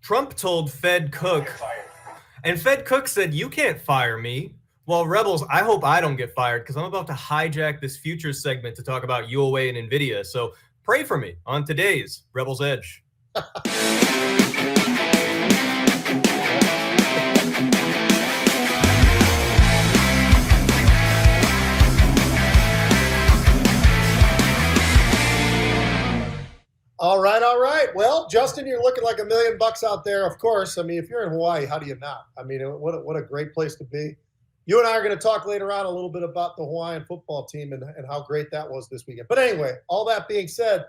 Trump told Fed Cook, and Fed Cook said, "You can't fire me." Well, Rebels, I hope I don't get fired because I'm about to hijack this futures segment to talk about UOA and NVIDIA. So pray for me on today's Rebels Edge. All right. Well, Justin, you're looking like $1 million out there, of course. I mean, if you're in Hawaii, how do you not? I mean, what a great place to be. You and I are going to talk later on a little bit about the Hawaiian football team and how great that was this weekend. But anyway, all that being said,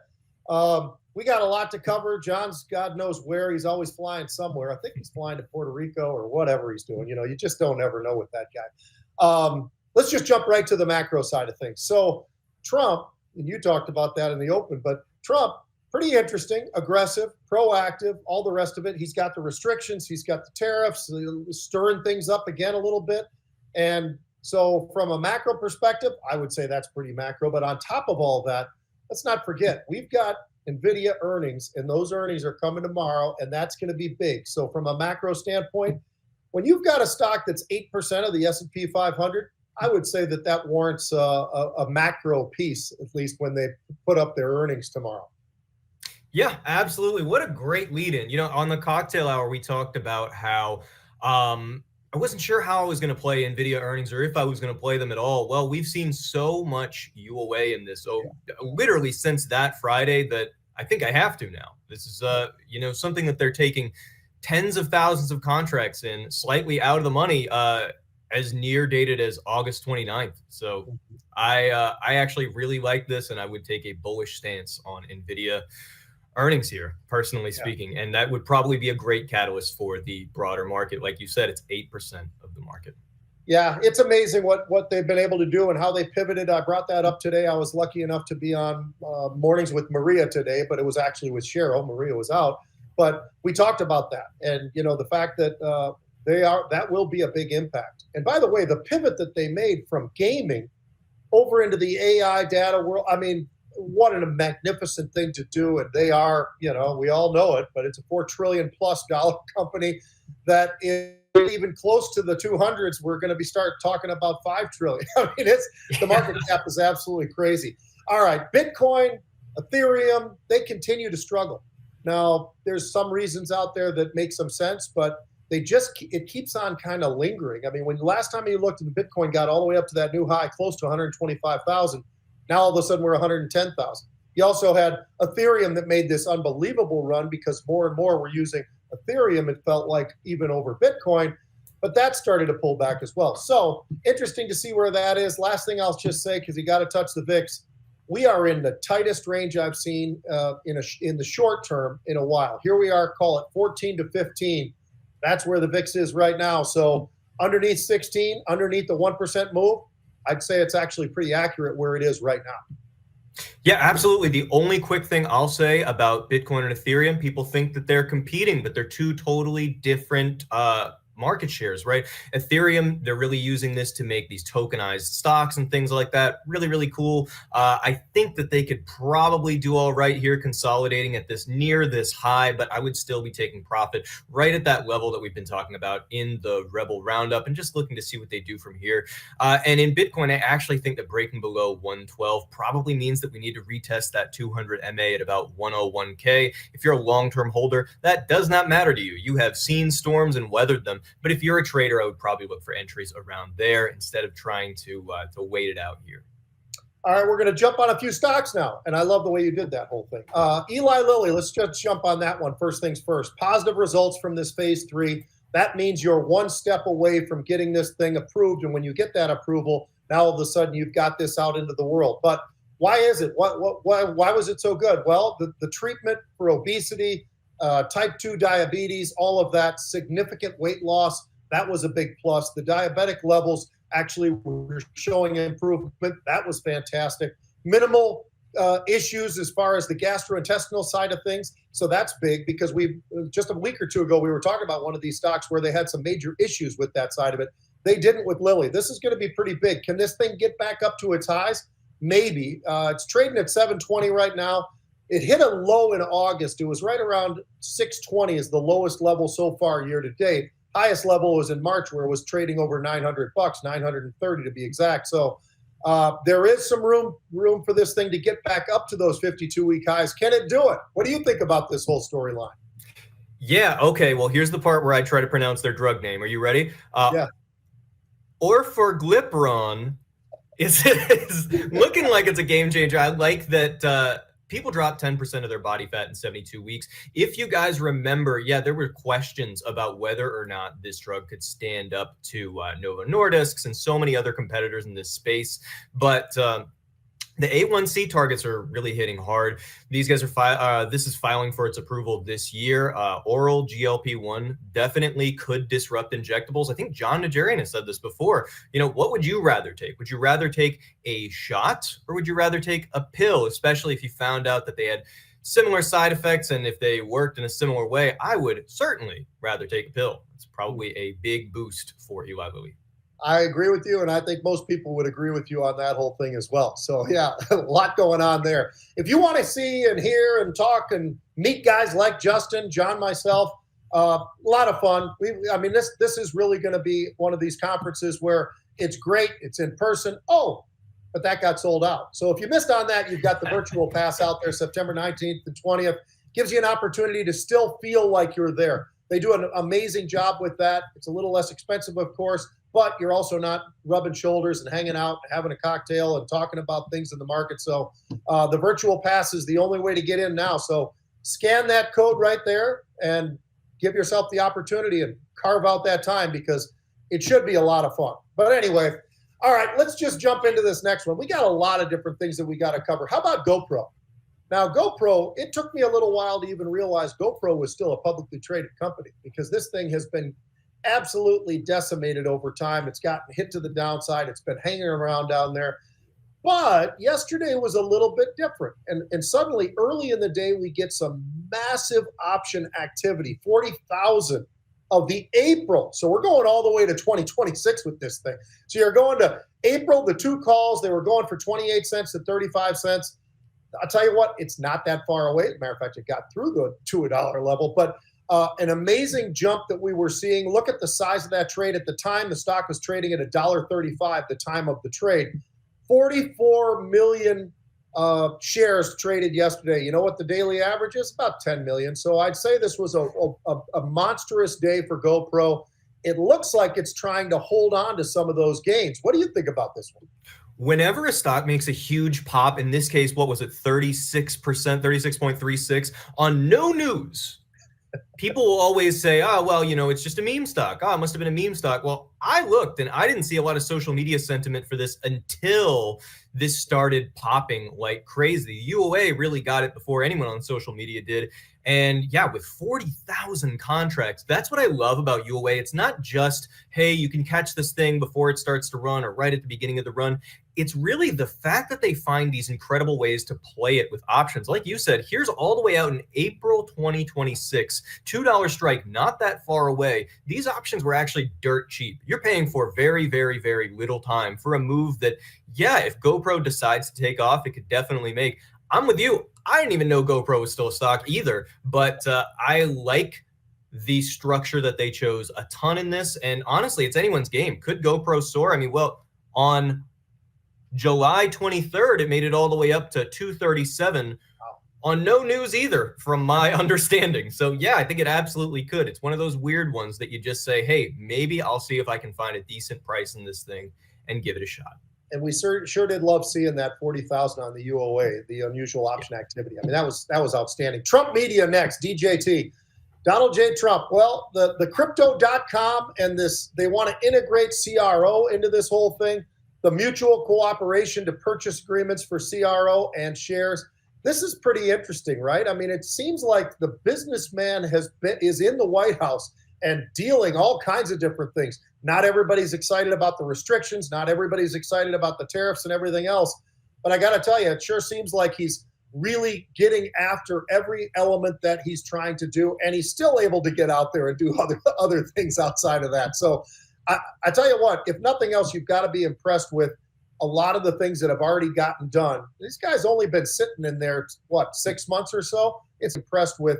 we got a lot to cover. John's God knows where. He's always flying somewhere. I think he's flying to Puerto Rico or whatever he's doing. You know, you just don't ever know with that guy. Let's just jump right to the macro side of things. So Trump, and you talked about that in the open, but Trump, pretty interesting, aggressive, proactive, all the rest of it. He's got the restrictions. He's got the tariffs, stirring things up again a little bit. And so from a macro perspective, I would say that's pretty macro. But on top of all that, let's not forget, we've got NVIDIA earnings, and those earnings are coming tomorrow, and that's going to be big. So from a macro standpoint, when you've got a stock that's 8% of the S&P 500, I would say that warrants a macro piece, at least when they put up their earnings tomorrow. Yeah, absolutely. What a great lead in. You know, on the cocktail hour, we talked about how I wasn't sure how I was going to play NVIDIA earnings or if I was going to play them at all. Well, we've seen so much UOA in this, literally since that Friday, that I think I have to now. This is, something that they're taking tens of thousands of contracts in, slightly out of the money, as near dated as August 29th. So I actually really like this, and I would take a bullish stance on NVIDIA earnings here, personally speaking. And that would probably be a great catalyst for the broader market. Like you said, it's 8% of the market. Yeah, it's amazing what they've been able to do and how they pivoted. I brought that up today. I was lucky enough to be on Mornings with Maria today, but it was actually with Cheryl. Maria was out. But we talked about that. And, you know, the fact that that will be a big impact. And by the way, the pivot that they made from gaming over into the AI data world, I mean, what a magnificent thing to do. And they are, you know, we all know it, but it's a $4 trillion+ company that is even close to the 200s. We're going to be start talking about 5 trillion. I mean, the market cap is absolutely crazy. All right. Bitcoin, Ethereum, they continue to struggle. Now, there's some reasons out there that make some sense, but it keeps on kind of lingering. I mean, when last time you looked, the Bitcoin got all the way up to that new high, close to 125,000. Now, all of a sudden, we're 110,000. You also had Ethereum that made this unbelievable run because more and more were using Ethereum, it felt like, even over Bitcoin. But that started to pull back as well. So interesting to see where that is. Last thing I'll just say, because you got to touch the VIX, we are in the tightest range I've seen in the short term in a while. Here we are, call it 14 to 15. That's where the VIX is right now. So underneath 16, underneath the 1% move, I'd say it's actually pretty accurate where it is right now. Yeah, absolutely. The only quick thing I'll say about Bitcoin and Ethereum, people think that they're competing, but they're two totally different market shares, right? Ethereum, they're really using this to make these tokenized stocks and things like that. Really, really cool. I think that they could probably do all right here, consolidating at near this high, but I would still be taking profit right at that level that we've been talking about in the Rebel Roundup and just looking to see what they do from here. And in Bitcoin, I actually think that breaking below 112 probably means that we need to retest that 200 MA at about 101K. If you're a long-term holder, that does not matter to you. You have seen storms and weathered them. But if you're a trader, I would probably look for entries around there instead of trying to wait it out here. All right, we're going to jump on a few stocks now, and I love the way you did that whole thing. Eli Lilly, let's just jump on that one. First things first, positive results from this phase 3. That means you're one step away from getting this thing approved, and when you get that approval, now all of a sudden you've got this out into the world. But why is it? Why was it so good? Well, the treatment for obesity, type 2 diabetes, all of that, significant weight loss, that was a big plus. The diabetic levels actually were showing improvement. That was fantastic. Minimal issues as far as the gastrointestinal side of things. So that's big because just a week or two ago, we were talking about one of these stocks where they had some major issues with that side of it. They didn't with Lilly. This is going to be pretty big. Can this thing get back up to its highs? Maybe. It's trading at 720 right now. It hit a low in August. It was right around 620 is the lowest level so far year to date. Highest level was in March, where it was trading over $900, 930 to be exact. So there is some room for this thing to get back up to those 52-week highs. Can it do it? What do you think about this whole storyline? Yeah, okay. Well, here's the part where I try to pronounce their drug name. Are you ready? Yeah. Orforglipron is looking like it's a game changer. I like that people drop 10% of their body fat in 72 weeks. If you guys remember, yeah, there were questions about whether or not this drug could stand up to Novo Nordisk's and so many other competitors in this space. But the A1C targets are really hitting hard. These guys are this is filing for its approval this year. Oral GLP-1 definitely could disrupt injectables. I think John Najarian has said this before. What would you rather take? Would you rather take a shot or would you rather take a pill, especially if you found out that they had similar side effects and if they worked in a similar way? I would certainly rather take a pill. It's probably a big boost for Eli Lilly. I agree with you, and I think most people would agree with you on that whole thing as well. So, yeah, a lot going on there. If you want to see and hear and talk and meet guys like Justin, John, myself, a lot of fun. This is really going to be one of these conferences where it's great. It's in person. Oh, but that got sold out. So if you missed on that, you've got the virtual pass out there September 19th and 20th. Gives you an opportunity to still feel like you're there. They do an amazing job with that. It's a little less expensive, of course, but you're also not rubbing shoulders and hanging out and having a cocktail and talking about things in the market. So the virtual pass is the only way to get in now. So scan that code right there and give yourself the opportunity and carve out that time, because it should be a lot of fun. But anyway, all right, let's just jump into this next one. We got a lot of different things that we got to cover. How about GoPro? Now, GoPro, it took me a little while to even realize GoPro was still a publicly traded company, because this thing has been absolutely decimated over time. It's gotten hit to the downside. It's been hanging around down there. But yesterday was a little bit different. And suddenly, early in the day, we get some massive option activity, 40,000 of the April. So we're going all the way to 2026 with this thing. So you're going to April, the two calls, they were going for 28 cents to 35 cents. I'll tell you what, it's not that far away. As a matter of fact, it got through the $2 level, but an amazing jump that we were seeing. Look at the size of that trade. At the time, the stock was trading at $1.35, the time of the trade. 44 million shares traded yesterday. You know what the daily average is? About 10 million. So I'd say this was a monstrous day for GoPro. It looks like it's trying to hold on to some of those gains. What do you think about this one? Whenever a stock makes a huge pop, in this case, what was it, 36%, 36.36, on no news, people will always say, oh, well, it's just a meme stock. Oh, it must have been a meme stock. Well, I looked and I didn't see a lot of social media sentiment for this until this started popping like crazy. UOA really got it before anyone on social media did. And yeah, with 40,000 contracts, that's what I love about UOA. It's not just, hey, you can catch this thing before it starts to run or right at the beginning of the run. It's really the fact that they find these incredible ways to play it with options. Like you said, here's all the way out in April 2026, $2 strike, not that far away. These options were actually dirt cheap. You're paying for very, very, very little time for a move that, yeah, if GoPro decides to take off, it could definitely make. I'm with you. I didn't even know GoPro was still a stock either, but I like the structure that they chose a ton in this. And honestly, it's anyone's game. Could GoPro soar? I mean, well, on July 23rd, it made it all the way up to 237 on no news either, from my understanding. So yeah, I think it absolutely could. It's one of those weird ones that you just say, hey, maybe I'll see if I can find a decent price in this thing and give it a shot. And we sure did love seeing that 40,000 on the UOA, the unusual option activity. I mean, that was outstanding. Trump media next, DJT. Donald J. Trump. Well, the crypto.com and this, they want to integrate CRO into this whole thing. The mutual cooperation to purchase agreements for CRO and shares. This is pretty interesting, right? I mean, it seems like the businessman is in the White House and dealing all kinds of different things. Not everybody's excited about the restrictions. Not everybody's excited about the tariffs and everything else. But I got to tell you, it sure seems like he's really getting after every element that he's trying to do. And he's still able to get out there and do other things outside of that. So I tell you what, if nothing else, you've got to be impressed with a lot of the things that have already gotten done. These guys only been sitting in there, what, 6 months or so? It's impressed with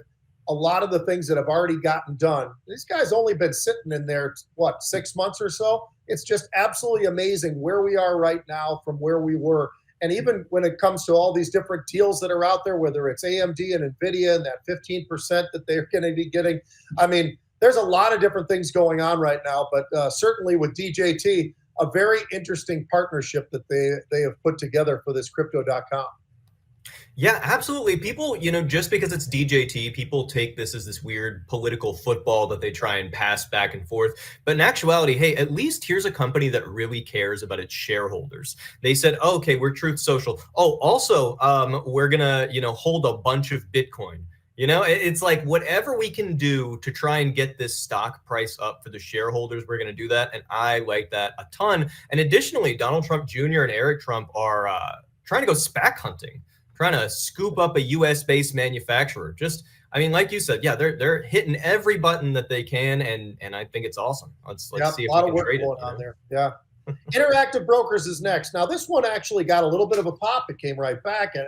a lot of the things that have already gotten done. These guys only been sitting in there, what, 6 months or so? It's just absolutely amazing where we are right now from where we were. And even when it comes to all these different deals that are out there, whether it's AMD and NVIDIA and that 15% that they're going to be getting, I mean, there's a lot of different things going on right now, but certainly with DJT, a very interesting partnership that they have put together for this crypto.com. Yeah, absolutely. People, just because it's DJT, people take this as this weird political football that they try and pass back and forth. But in actuality, hey, at least here's a company that really cares about its shareholders. They said, oh, okay, we're Truth Social. Oh, also, we're gonna, hold a bunch of Bitcoin. It's like whatever we can do to try and get this stock price up for the shareholders, we're going to do that. And I like that a ton. And additionally, Donald Trump Jr. and Eric Trump are trying to go SPAC hunting, trying to scoop up a US-based manufacturer. Like you said, yeah, they're hitting every button that they can. And I think it's awesome. Let's see if we can trade it. On there. Yeah. Interactive Brokers is next. Now, this one actually got a little bit of a pop. It came right back. And,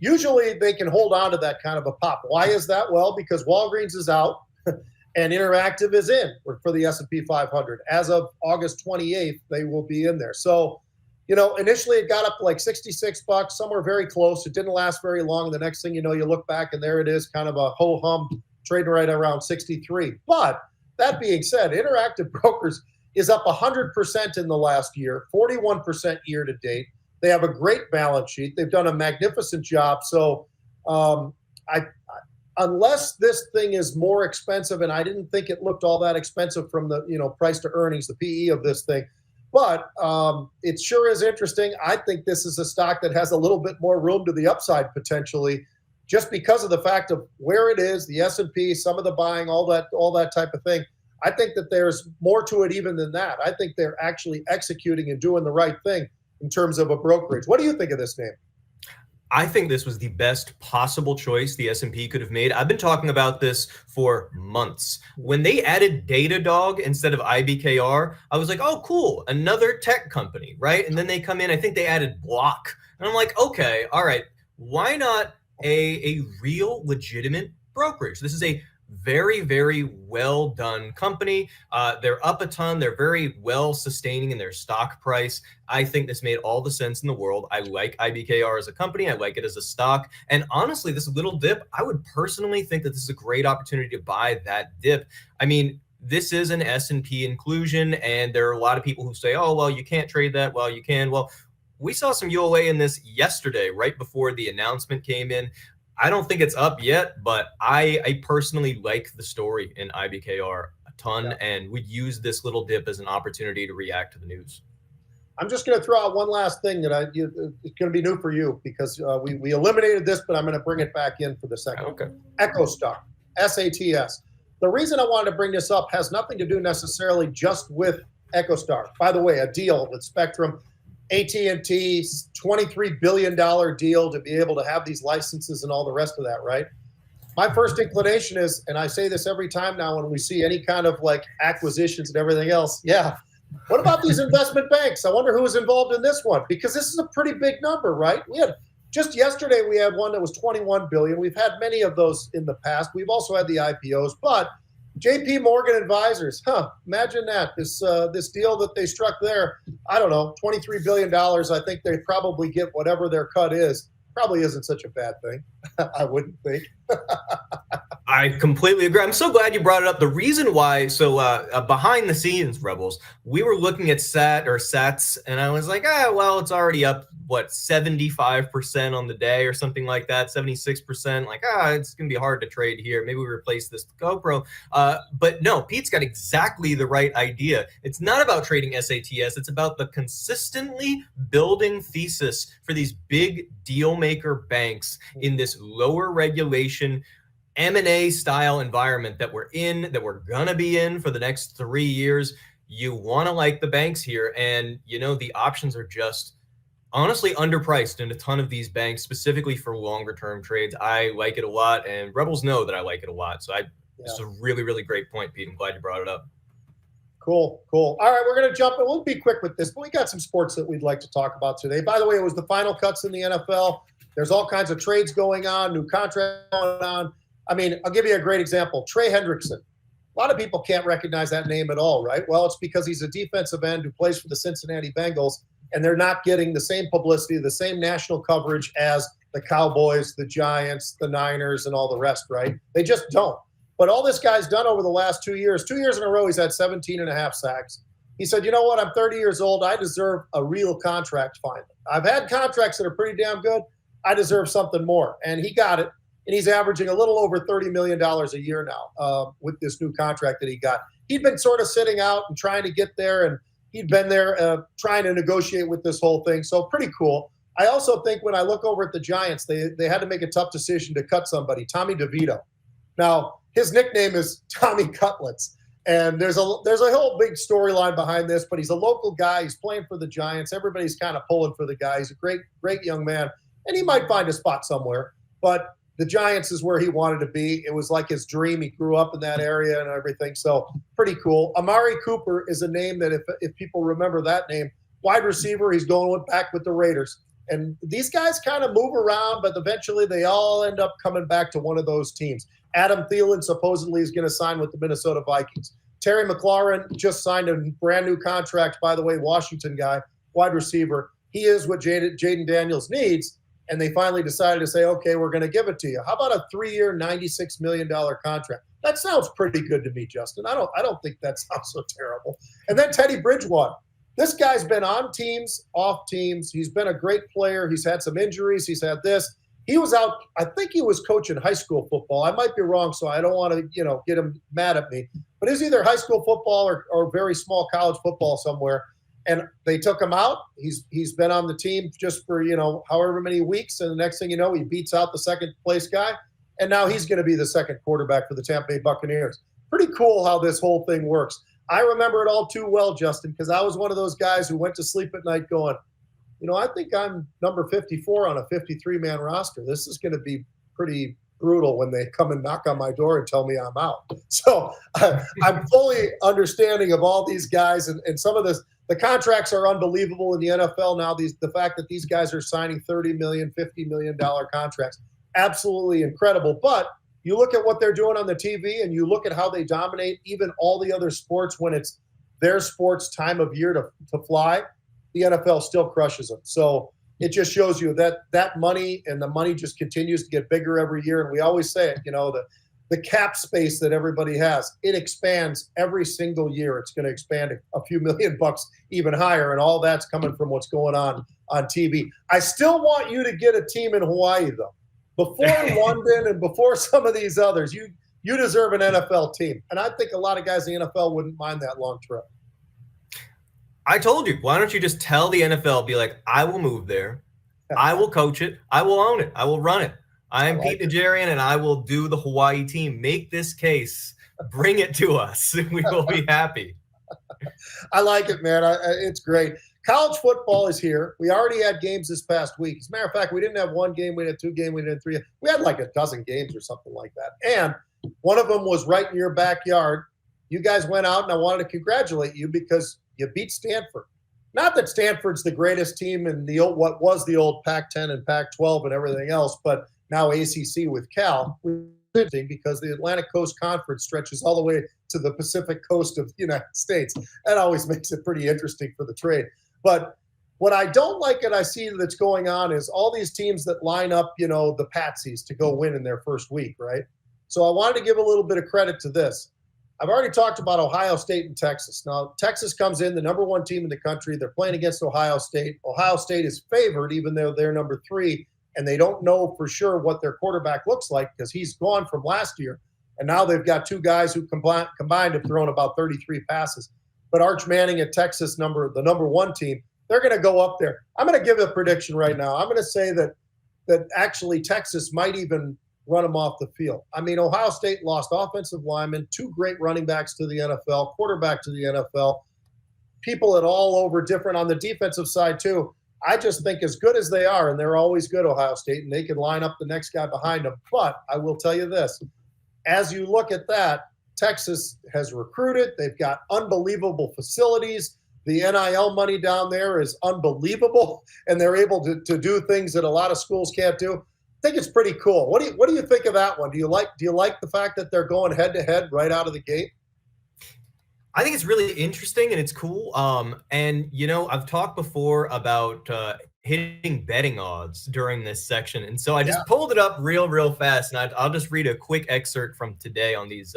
usually they can hold on to that kind of a pop. Why is that? Well, because Walgreens is out and Interactive is in for the S&P 500. As of August 28th, they will be in there. So, initially it got up to like $66, somewhere very close. It didn't last very long. The next thing you know, you look back and there it is, kind of a ho-hum, trading right around 63. But that being said, Interactive Brokers is up 100% in the last year, 41% year to date. They have a great balance sheet. They've done a magnificent job. So unless this thing is more expensive, and I didn't think it looked all that expensive from the price to earnings, the PE of this thing, but it sure is interesting. I think this is a stock that has a little bit more room to the upside potentially, just because of the fact of where it is, the S&P, some of the buying, all that type of thing. I think that there's more to it even than that. I think they're actually executing and doing the right thing in terms of a brokerage. What do you think of this name? I think this was the best possible choice the S&P could have made. I've been talking about this for months. When they added Datadog instead of IBKR, I was like, oh, cool, another tech company, right? And then they come in, I think they added Block. And I'm like, okay, all right, why not a real legitimate brokerage? This is a very, very well done company. They're up a ton. They're very well sustaining in their stock price. I think this made all the sense in the world. I like IBKR as a company. I like it as a stock. And honestly, this little dip, I would personally think that this is a great opportunity to buy that dip. I mean, this is an S&P inclusion, and there are a lot of people who say, oh, well, you can't trade that. Well, you can. Well, we saw some UOA in this yesterday, right before the announcement came in. I don't think it's up yet, but I personally like the story in IBKR a ton, and would use this little dip as an opportunity to react to the news. I'm just going to throw out one last thing that it's going to be new for you, because we eliminated this, but I'm going to bring it back in for the second. Okay. EchoStar, SATS. The reason I wanted to bring this up has nothing to do necessarily just with EchoStar. By the way, a deal with Spectrum, AT&T's $23 billion deal to be able to have these licenses and all the rest of that, right? My first inclination is, and I say this every time now when we see any kind of like acquisitions and everything else, what about these investment banks? I wonder who was involved in this one, because this is a pretty big number, right? Just yesterday we had one that was 21 billion. We've had many of those in the past. We've also had the IPOs, but JP Morgan Advisors, imagine that. This deal that they struck there, I don't know, $23 billion. I think they probably get whatever their cut is. Probably isn't such a bad thing, I wouldn't think. I completely agree. I'm so glad you brought it up. The reason why, behind the scenes, Rebels, we were looking at SATs, and I was like, well, it's already up, 75% on the day or something like that, 76%. Like, it's going to be hard to trade here. Maybe we replace this with GoPro. But no, Pete's got exactly the right idea. It's not about trading SATS. It's about the consistently building thesis for these big deal maker banks in this lower regulation M&A style environment that we're in, that we're going to be in for the next 3 years. You want to like the banks here. And, the options are just honestly underpriced in a ton of these banks, specifically for longer term trades. I like it a lot, and Rebels know that I like it a lot. So this is a really, really great point, Pete. I'm glad you brought it up. Cool. All right, we're going to jump in. We'll be quick with this, but we got some sports that we'd like to talk about today. By the way, it was the final cuts in the NFL. There's all kinds of trades going on, new contracts going on. I mean, I'll give you a great example. Trey Hendrickson. A lot of people can't recognize that name at all, right? Well, it's because he's a defensive end who plays for the Cincinnati Bengals, and they're not getting the same publicity, the same national coverage as the Cowboys, the Giants, the Niners, and all the rest, right? They just don't. But all this guy's done over the last 2 years, 2 years in a row, he's had 17 and a half sacks. He said, you know what? I'm 30 years old. I deserve a real contract finally. I've had contracts that are pretty damn good. I deserve something more. And he got it. And he's averaging a little over $30 million a year now with this new contract that he got. He'd been sort of sitting out and trying to get there, and he'd been there trying to negotiate with this whole thing. So pretty cool. I also think when I look over at the Giants, they had to make a tough decision to cut somebody, Tommy DeVito. Now, his nickname is Tommy Cutlets. And there's a whole big storyline behind this, but he's a local guy. He's playing for the Giants. Everybody's kind of pulling for the guy. He's a great young man, and he might find a spot somewhere. But the Giants is where he wanted to be. It was like his dream. He grew up in that area and everything. So pretty cool. Amari Cooper is a name that if people remember that name, wide receiver, he's going back with the Raiders. And these guys kind of move around, but eventually they all end up coming back to one of those teams. Adam Thielen supposedly is going to sign with the Minnesota Vikings. Terry McLaurin just signed a brand new contract, by the way, Washington guy, wide receiver. He is what Jaden Daniels needs, and they finally decided to say, okay, we're going to give it to you. How about a 3-year, $96 million contract? That sounds pretty good to me, Justin. I don't think that sounds so terrible. And then Teddy Bridgewater. This guy's been on teams, off teams. He's been a great player. He's had some injuries. He's had this. He was out, I think he was coaching high school football. I might be wrong, so I don't want to, get him mad at me. But it's either high school football or very small college football somewhere. And they took him out. He's been on the team just for, however many weeks. And the next thing you know, he beats out the second place guy. And now he's going to be the second quarterback for the Tampa Bay Buccaneers. Pretty cool how this whole thing works. I remember it all too well, Justin, because I was one of those guys who went to sleep at night going, I think I'm number 54 on a 53-man roster. This is going to be pretty brutal when they come and knock on my door and tell me I'm out. So I'm fully understanding of all these guys, and some of this. The contracts are unbelievable in the NFL now. The fact that these guys are signing $30 million, $50 million contracts, absolutely incredible. But you look at what they're doing on the TV, and you look at how they dominate even all the other sports when it's their sports time of year to fly. The NFL still crushes them. So it just shows you that money, and the money just continues to get bigger every year. And we always say it, the cap space that everybody has, it expands every single year. It's going to expand a few $million even higher. And all that's coming from what's going on TV. I still want you to get a team in Hawaii, though. Before London and before some of these others, you deserve an NFL team. And I think a lot of guys in the NFL wouldn't mind that long trip. I told you, why don't you just tell the NFL, be like, I will move there. I will coach it. I will own it. I will run it. I am Pete Najarian, and I will do the Hawaii team. Make this case. Bring it to us. We will be happy. I like it, man. It's great. College football is here. We already had games this past week. As a matter of fact, we didn't have one game. We had 2 games. We had 3. We had like a dozen games or something like that. And one of them was right in your backyard. You guys went out, and I wanted to congratulate you because you beat Stanford. Not that Stanford's the greatest team in what was the old Pac-10 and Pac-12 and everything else, but now ACC with Cal, because the Atlantic Coast Conference stretches all the way to the Pacific coast of the United States. That always makes it pretty interesting for the trade. But what I don't like that I see that's going on is all these teams that line up, the patsies to go win in their first week, right? So I wanted to give a little bit of credit to this. I've already talked about Ohio State and Texas. Now, Texas comes in, the number 1 team in the country. They're playing against Ohio State. Ohio State is favored, even though they're number 3, and they don't know for sure what their quarterback looks like because he's gone from last year. And now they've got 2 guys who combined have thrown about 33 passes. But Arch Manning at Texas, the number 1 team, they're going to go up there. I'm going to give a prediction right now. I'm going to say that actually Texas might even run them off the field. I mean, Ohio State lost offensive linemen, 2 great running backs to the NFL, quarterback to the NFL, people at all over different on the defensive side too. I just think as good as they are, and they're always good, Ohio State, and they can line up the next guy behind them. But I will tell you this, as you look at that, Texas has recruited. They've got unbelievable facilities. The NIL money down there is unbelievable, and they're able to do things that a lot of schools can't do. I think it's pretty cool. What do you think of that one? Do you like the fact that they're going head to head right out of the gate? I think it's really interesting and it's cool. And I've talked before about hitting betting odds during this section, and so I just pulled it up real fast, and I'll just read a quick excerpt from today on these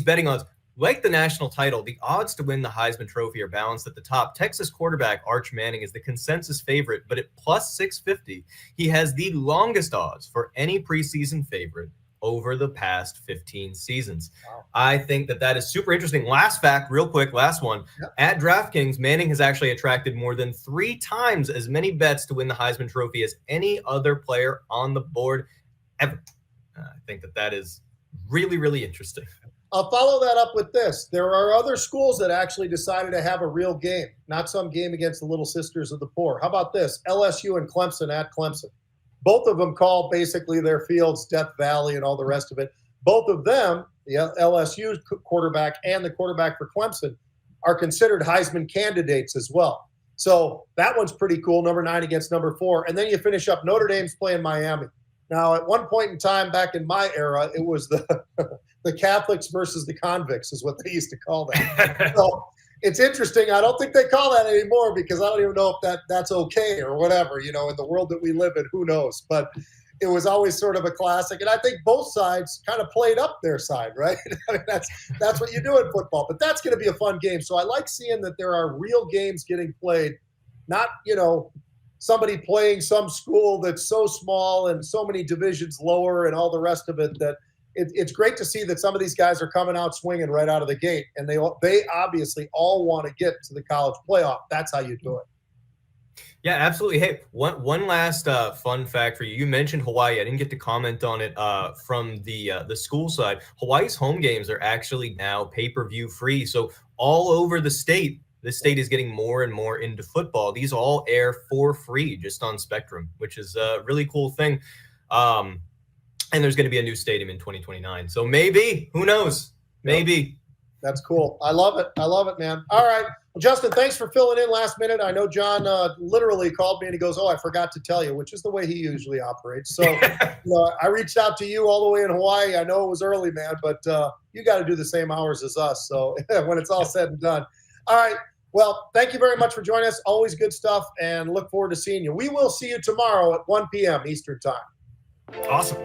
betting odds. Like the national title, the odds to win the Heisman Trophy are balanced at the top. Texas quarterback Arch Manning is the consensus favorite, but at plus 650, he has the longest odds for any preseason favorite over the past 15 seasons. Wow. I think that is super interesting. Last fact, real quick, last one. Yep. At DraftKings, Manning has actually attracted more than 3 times as many bets to win the Heisman Trophy as any other player on the board ever. I think that is really, really interesting. I'll follow that up with this. There are other schools that actually decided to have a real game, not some game against the Little Sisters of the Poor. How about this? LSU and Clemson at Clemson. Both of them call basically their fields Death Valley and all the rest of it. Both of them, the LSU quarterback and the quarterback for Clemson, are considered Heisman candidates as well. So that one's pretty cool, number 9 against number 4. And then you finish up, Notre Dame's playing Miami. Now, at one point in time back in my era, it was the Catholics versus the convicts is what they used to call that. So it's interesting. I don't think they call that anymore because I don't even know if that's okay or whatever, in the world that we live in, who knows. But it was always sort of a classic. And I think both sides kind of played up their side, right? I mean, that's what you do in football. But that's going to be a fun game. So I like seeing that there are real games getting played, not, somebody playing some school that's so small and so many divisions lower and all the rest of it that it's great to see that some of these guys are coming out swinging right out of the gate, and they obviously all want to get to the college playoff. That's how you do it. Yeah, absolutely. Hey, one last fun fact for you. You mentioned Hawaii. I didn't get to comment on it from the school side. Hawaii's home games are actually now pay-per-view free. So all over the state is getting more and more into football. These all air for free just on Spectrum, which is a really cool thing. And there's going to be a new stadium in 2029. So maybe, who knows? Maybe. Yep. That's cool. I love it, man. All right. Well, Justin, thanks for filling in last minute. I know John literally called me and he goes, I forgot to tell you, which is the way he usually operates. So I reached out to you all the way in Hawaii. I know it was early, man, but you got to do the same hours as us. So when it's all said and done. All right. Well, thank you very much for joining us. Always good stuff, and look forward to seeing you. We will see you tomorrow at 1 p.m. Eastern Time. Awesome.